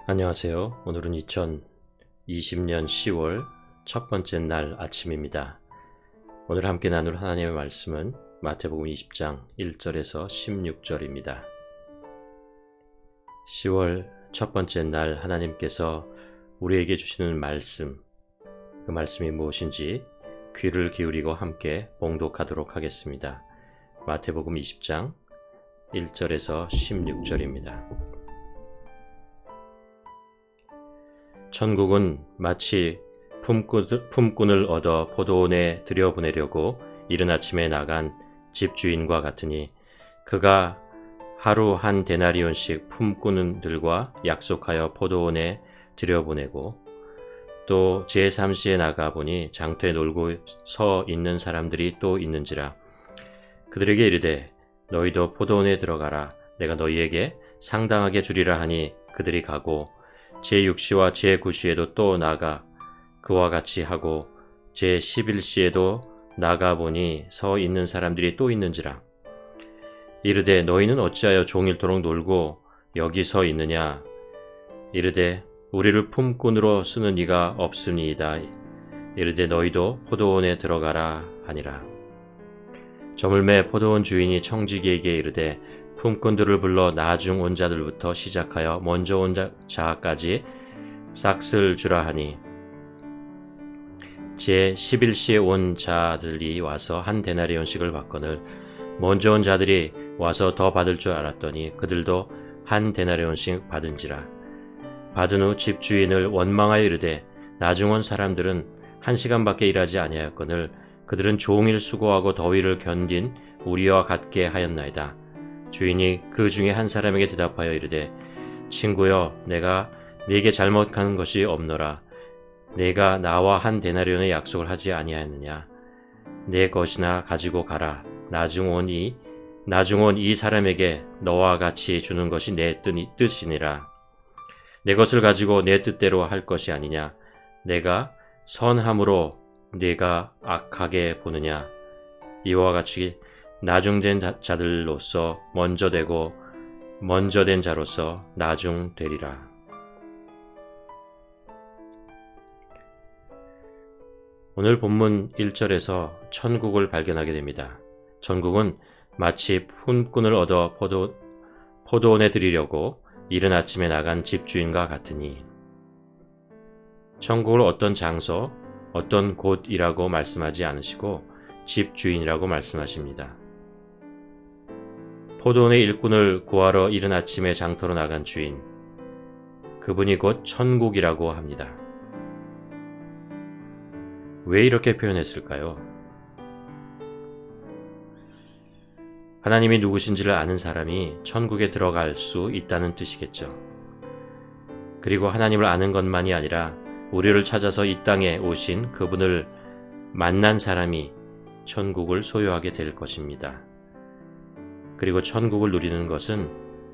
안녕하세요. 오늘은 2020년 10월 첫 번째 날 아침입니다. 오늘 함께 나눌 하나님의 말씀은 마태복음 20장 1절에서 16절입니다. 10월 첫 번째 날 하나님께서 우리에게 주시는 말씀, 그 말씀이 무엇인지 귀를 기울이고 함께 봉독하도록 하겠습니다. 마태복음 20장 1절에서 16절입니다. 천국은 마치 품꾼을 얻어 포도원에 들여보내려고 이른 아침에 나간 집주인과 같으니 그가 하루 한 데나리온씩 품꾼들과 약속하여 포도원에 들여보내고 또 제3시에 나가보니 장터에 놀고 서 있는 사람들이 또 있는지라. 그들에게 이르되 너희도 포도원에 들어가라. 내가 너희에게 상당하게 주리라 하니 그들이 가고 제6시와 제9시에도 또 나가 그와 같이 하고 제11시에도 나가보니 서 있는 사람들이 또 있는지라. 이르되 너희는 어찌하여 종일토록 놀고 여기 서 있느냐. 이르되 우리를 품꾼으로 쓰는 이가 없으니이다. 이르되 너희도 포도원에 들어가라 하니라. 저물매 포도원 주인이 청지기에게 이르되 품꾼들을 불러 나중 온 자들부터 시작하여 먼저 온 자까지 싹쓸 주라 하니 제11시에 온 자들이 와서 한 데나리온씩을 받거늘 먼저 온 자들이 와서 더 받을 줄 알았더니 그들도 한 데나리온씩 받은지라. 받은 후 집주인을 원망하여 이르되 나중 온 사람들은 1시간밖에 일하지 아니하였거늘 그들은 종일 수고하고 더위를 견딘 우리와 같게 하였나이다. 주인이 그 중에 한 사람에게 대답하여 이르되 친구여, 내가 네게 잘못한 것이 없노라. 내가 나와 한 데나리온의 약속을 하지 아니하였느냐. 내 것이나 가지고 가라. 나중 온 이 사람에게 너와 같이 주는 것이 내 뜻이니라. 내 것을 가지고 내 뜻대로 할 것이 아니냐. 내가 선함으로 네가 악하게 보느냐. 이와 같이 나중된 자들로서 먼저 되고 먼저 된 자로서 나중 되리라. 오늘 본문 1절에서 천국을 발견하게 됩니다. 천국은 마치 품꾼을 얻어 포도원에 들이려고 이른 아침에 나간 집주인과 같으니, 천국을 어떤 장소, 어떤 곳이라고 말씀하지 않으시고 집주인이라고 말씀하십니다. 포도원의 일꾼을 구하러 이른 아침에 장터로 나간 주인, 그분이 곧 천국이라고 합니다. 왜 이렇게 표현했을까요? 하나님이 누구신지를 아는 사람이 천국에 들어갈 수 있다는 뜻이겠죠. 그리고 하나님을 아는 것만이 아니라 우리를 찾아서 이 땅에 오신 그분을 만난 사람이 천국을 소유하게 될 것입니다. 그리고 천국을 누리는 것은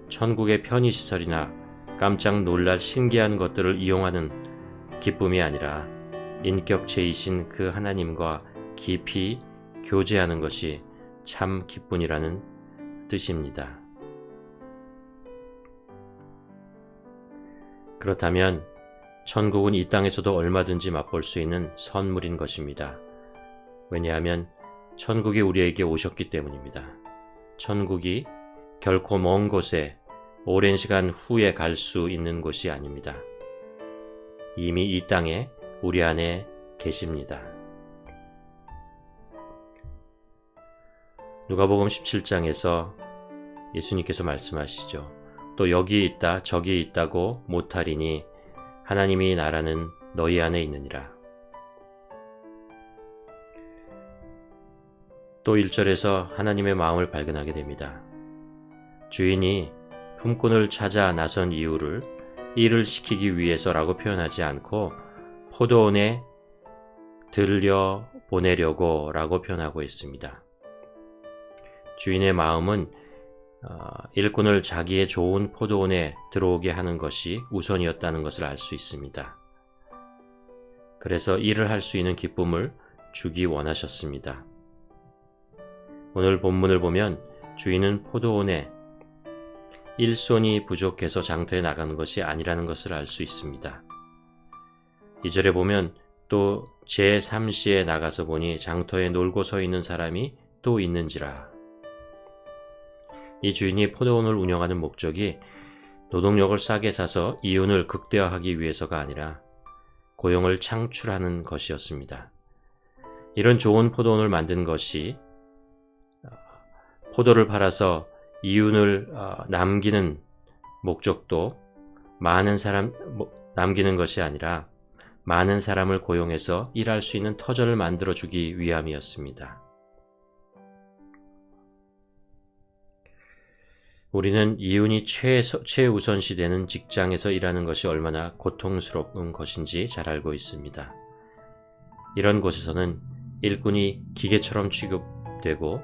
천국의 편의시설이나 깜짝 놀랄 신기한 것들을 이용하는 기쁨이 아니라 인격체이신 그 하나님과 깊이 교제하는 것이 참 기쁨이라는 뜻입니다. 그렇다면 천국은 이 땅에서도 얼마든지 맛볼 수 있는 선물인 것입니다. 왜냐하면 천국이 우리에게 오셨기 때문입니다. 천국이 결코 먼 곳에 오랜 시간 후에 갈 수 있는 곳이 아닙니다. 이미 이 땅에 우리 안에 계십니다. 누가복음 17장에서 예수님께서 말씀하시죠. 또 여기 있다 저기 있다고 못하리니 하나님의 나라는 너희 안에 있느니라. 또 1절에서 하나님의 마음을 발견하게 됩니다. 주인이 품꾼을 찾아 나선 이유를 일을 시키기 위해서라고 표현하지 않고 포도원에 들려 보내려고 라고 표현하고 있습니다. 주인의 마음은 일꾼을 자기의 좋은 포도원에 들어오게 하는 것이 우선이었다는 것을 알 수 있습니다. 그래서 일을 할 수 있는 기쁨을 주기 원하셨습니다. 오늘 본문을 보면 주인은 포도원에 일손이 부족해서 장터에 나가는 것이 아니라는 것을 알 수 있습니다. 2절에 보면 또 제3시에 나가서 보니 장터에 놀고 서 있는 사람이 또 있는지라. 이 주인이 포도원을 운영하는 목적이 노동력을 싸게 사서 이윤을 극대화하기 위해서가 아니라 고용을 창출하는 것이었습니다. 이런 좋은 포도원을 만든 것이 포도를 팔아서 이윤을 남기는 목적도 남기는 것이 아니라 많은 사람을 고용해서 일할 수 있는 터전을 만들어주기 위함이었습니다. 우리는 이윤이 최우선시 되는 직장에서 일하는 것이 얼마나 고통스러운 것인지 잘 알고 있습니다. 이런 곳에서는 일꾼이 기계처럼 취급되고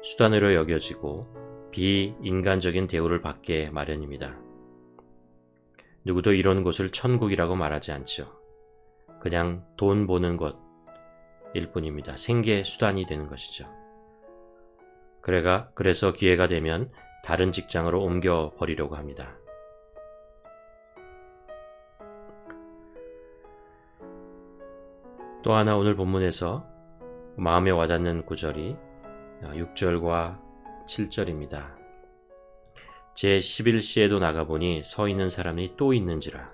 수단으로 여겨지고 비인간적인 대우를 받게 마련입니다. 누구도 이런 곳을 천국이라고 말하지 않죠. 그냥 돈 버는 것일 뿐입니다. 생계 수단이 되는 것이죠. 그래서 기회가 되면 다른 직장으로 옮겨버리려고 합니다. 또 하나 오늘 본문에서 마음에 와닿는 구절이 6절과 7절입니다. 제11시에도 나가보니 서 있는 사람이 또 있는지라.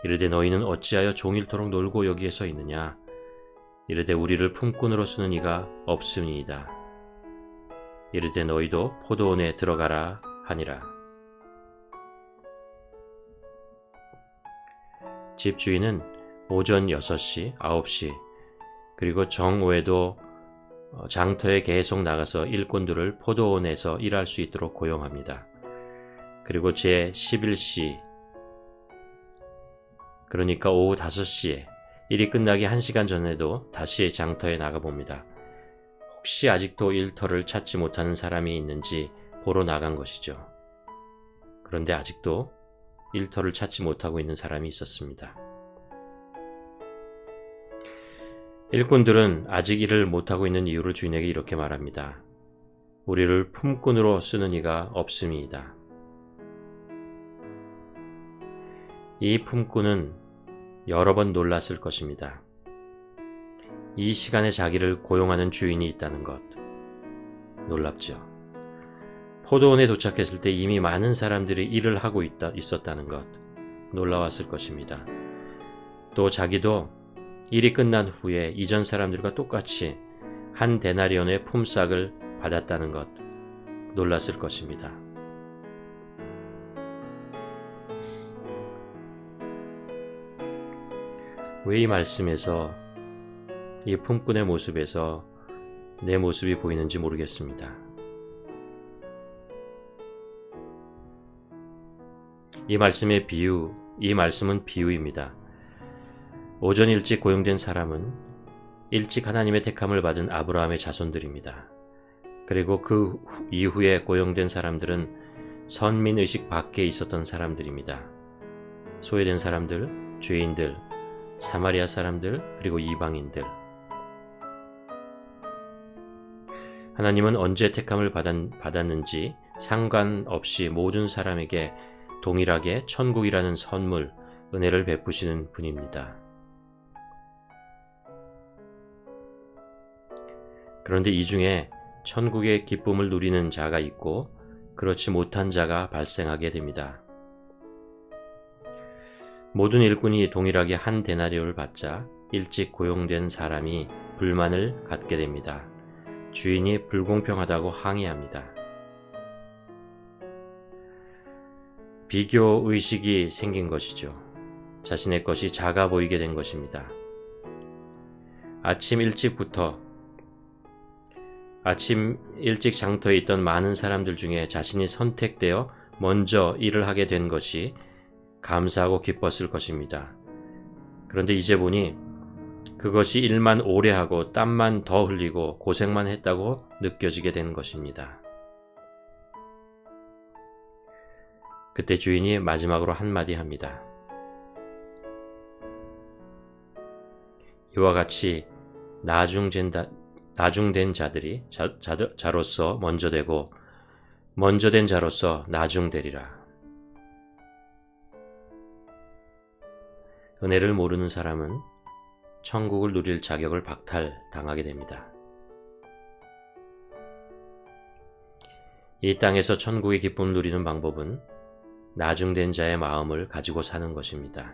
이르되 너희는 어찌하여 종일토록 놀고 여기에 서 있느냐. 이르되 우리를 품꾼으로 쓰는 이가 없음이니이다. 이르되 너희도 포도원에 들어가라 하니라. 집주인은 오전 6시, 9시 그리고 정오에도 장터에 계속 나가서 일꾼들을 포도원에서 일할 수 있도록 고용합니다. 그리고 제11시 그러니까 오후 5시에 일이 끝나기 1시간 전에도 다시 장터에 나가봅니다. 혹시 아직도 일터를 찾지 못하는 사람이 있는지 보러 나간 것이죠. 그런데 아직도 일터를 찾지 못하고 있는 사람이 있었습니다. 일꾼들은 아직 일을 못하고 있는 이유를 주인에게 이렇게 말합니다. 우리를 품꾼으로 쓰는 이가 없음이다. 이 품꾼은 여러 번 놀랐을 것입니다. 이 시간에 자기를 고용하는 주인이 있다는 것. 놀랍죠. 포도원에 도착했을 때 이미 많은 사람들이 일을 하고 있었다는 것. 놀라웠을 것입니다. 또 자기도 일이 끝난 후에 이전 사람들과 똑같이 한 데나리온의 품삯을 받았다는 것. 놀랐을 것입니다. 왜 이 말씀에서 이 품꾼의 모습에서 내 모습이 보이는지 모르겠습니다. 이 말씀은 비유입니다. 오전 일찍 고용된 사람은 일찍 하나님의 택함을 받은 아브라함의 자손들입니다. 그리고 그 이후에 고용된 사람들은 선민의식 밖에 있었던 사람들입니다. 소외된 사람들, 죄인들, 사마리아 사람들, 그리고 이방인들. 하나님은 언제 택함을 받았는지 상관없이 모든 사람에게 동일하게 천국이라는 선물, 은혜를 베푸시는 분입니다. 그런데 이 중에 천국의 기쁨을 누리는 자가 있고 그렇지 못한 자가 발생하게 됩니다. 모든 일꾼이 동일하게 한 데나리온을 받자 일찍 고용된 사람이 불만을 갖게 됩니다. 주인이 불공평하다고 항의합니다. 비교의식이 생긴 것이죠. 자신의 것이 작아 보이게 된 것입니다. 아침 일찍 장터에 있던 많은 사람들 중에 자신이 선택되어 먼저 일을 하게 된 것이 감사하고 기뻤을 것입니다. 그런데 이제 보니 그것이 일만 오래 하고 땀만 더 흘리고 고생만 했다고 느껴지게 된 것입니다. 그때 주인이 마지막으로 한마디 합니다. 이와 같이 나중된 자들이 자로서 먼저 되고 먼저 된 자로서 나중되리라. 은혜를 모르는 사람은 천국을 누릴 자격을 박탈당하게 됩니다. 이 땅에서 천국의 기쁨을 누리는 방법은 나중된 자의 마음을 가지고 사는 것입니다.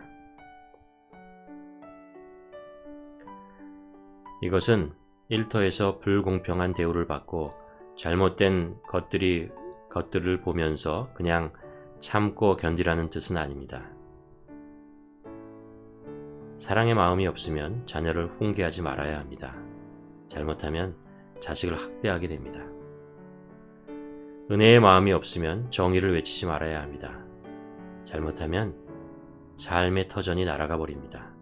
이것은 일터에서 불공평한 대우를 받고 잘못된 것들을 보면서 그냥 참고 견디라는 뜻은 아닙니다. 사랑의 마음이 없으면 자녀를 훈계하지 말아야 합니다. 잘못하면 자식을 학대하게 됩니다. 은혜의 마음이 없으면 정의를 외치지 말아야 합니다. 잘못하면 삶의 터전이 날아가 버립니다.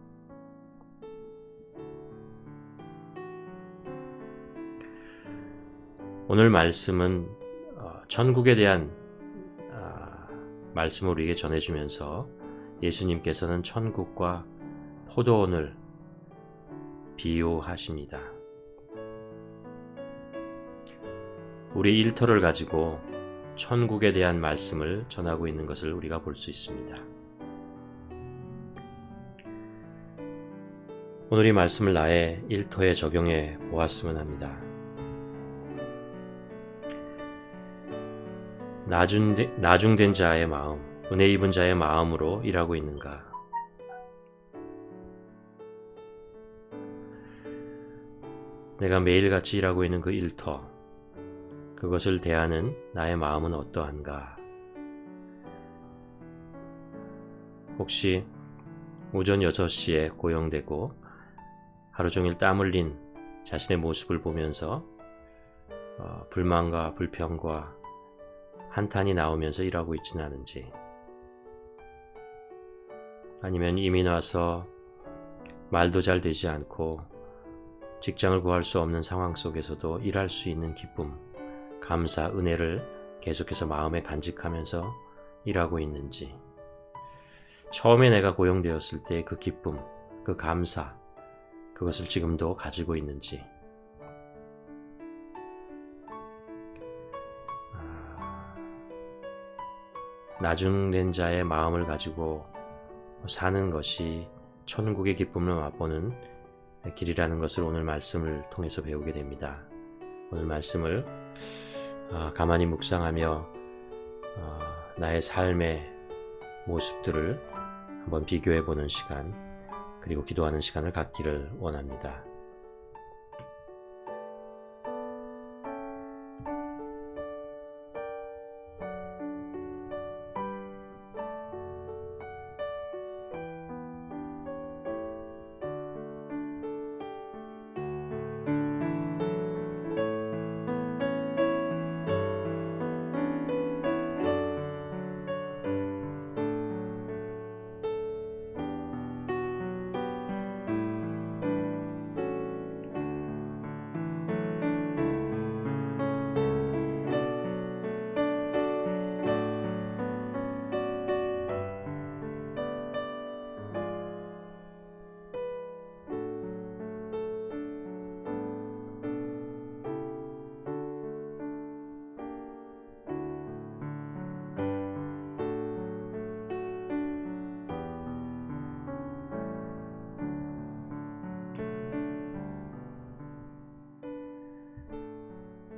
오늘 말씀은 천국에 대한 말씀을 우리에게 전해주면서 예수님께서는 천국과 포도원을 비유하십니다. 우리 일터를 가지고 천국에 대한 말씀을 전하고 있는 것을 우리가 볼 수 있습니다. 오늘 이 말씀을 나의 일터에 적용해 보았으면 합니다. 나중된 자의 마음, 은혜 입은 자의 마음으로 일하고 있는가? 내가 매일같이 일하고 있는 그 일터, 그것을 대하는 나의 마음은 어떠한가? 혹시 오전 6시에 고용되고 하루 종일 땀 흘린 자신의 모습을 보면서 불만과 불평과 한탄이 나오면서 일하고 있지는 않은지, 아니면 이민 와서 말도 잘 되지 않고 직장을 구할 수 없는 상황 속에서도 일할 수 있는 기쁨, 감사, 은혜를 계속해서 마음에 간직하면서 일하고 있는지, 처음에 내가 고용되었을 때 그 기쁨, 그 감사, 그것을 지금도 가지고 있는지, 나중된 자의 마음을 가지고 사는 것이 천국의 기쁨을 맛보는 길이라는 것을 오늘 말씀을 통해서 배우게 됩니다. 오늘 말씀을 가만히 묵상하며 나의 삶의 모습들을 한번 비교해 보는 시간, 그리고 기도하는 시간을 갖기를 원합니다.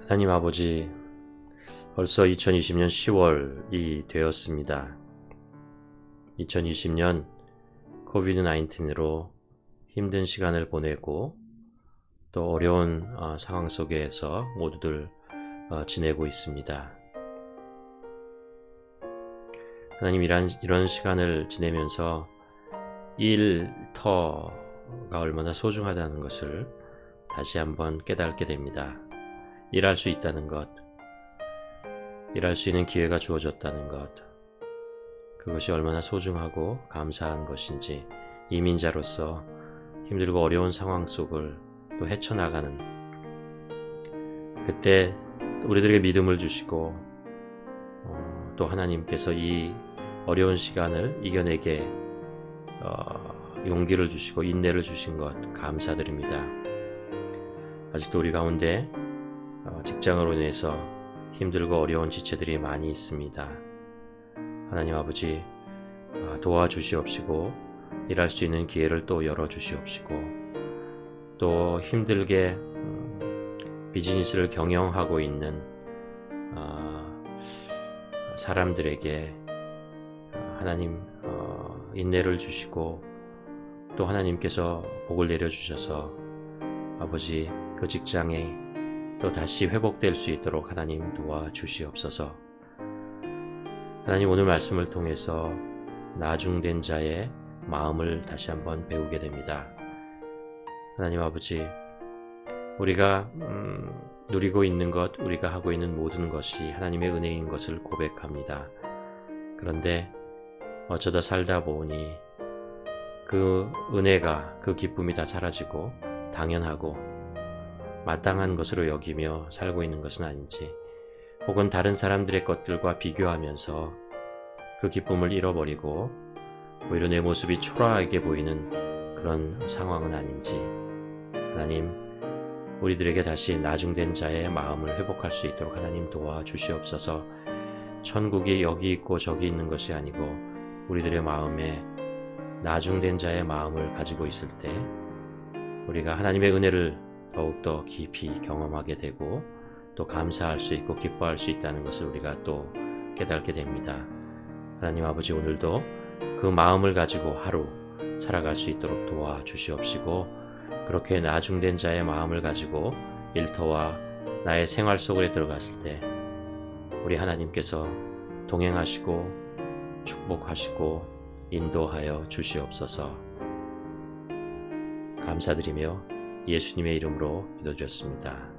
하나님 아버지, 벌써 2020년 10월이 되었습니다. 2020년 코비드-19으로 힘든 시간을 보내고 또 어려운 상황 속에서 모두들 지내고 있습니다. 하나님, 이런 시간을 지내면서 일터가 얼마나 소중하다는 것을 다시 한번 깨닫게 됩니다. 일할 수 있다는 것, 일할 수 있는 기회가 주어졌다는 것, 그것이 얼마나 소중하고 감사한 것인지, 이민자로서 힘들고 어려운 상황 속을 또 헤쳐나가는, 그때 우리들에게 믿음을 주시고 또 하나님께서 이 어려운 시간을 이겨내게 용기를 주시고 인내를 주신 것 감사드립니다. 아직도 우리 가운데 직장으로 인해서 힘들고 어려운 지체들이 많이 있습니다. 하나님 아버지, 도와주시옵시고 일할 수 있는 기회를 또 열어주시옵시고, 또 힘들게 비즈니스를 경영하고 있는 사람들에게 하나님 인내를 주시고, 또 하나님께서 복을 내려주셔서 아버지 그 직장에 또 다시 회복될 수 있도록 하나님 도와주시옵소서. 하나님, 오늘 말씀을 통해서 나중된 자의 마음을 다시 한번 배우게 됩니다. 하나님 아버지, 우리가 누리고 있는 것, 우리가 하고 있는 모든 것이 하나님의 은혜인 것을 고백합니다. 그런데 어쩌다 살다 보니 그 은혜가, 그 기쁨이 다 사라지고 당연하고 마땅한 것으로 여기며 살고 있는 것은 아닌지, 혹은 다른 사람들의 것들과 비교하면서 그 기쁨을 잃어버리고 오히려 내 모습이 초라하게 보이는 그런 상황은 아닌지, 하나님, 우리들에게 다시 나중된 자의 마음을 회복할 수 있도록 하나님 도와주시옵소서. 천국이 여기 있고 저기 있는 것이 아니고 우리들의 마음에 나중된 자의 마음을 가지고 있을 때 우리가 하나님의 은혜를 더욱더 깊이 경험하게 되고 또 감사할 수 있고 기뻐할 수 있다는 것을 우리가 또 깨닫게 됩니다. 하나님 아버지, 오늘도 그 마음을 가지고 하루 살아갈 수 있도록 도와주시옵시고, 그렇게 나중된 자의 마음을 가지고 일터와 나의 생활 속에 들어갔을 때 우리 하나님께서 동행하시고 축복하시고 인도하여 주시옵소서. 감사드리며 예수님의 이름으로 기도드렸습니다.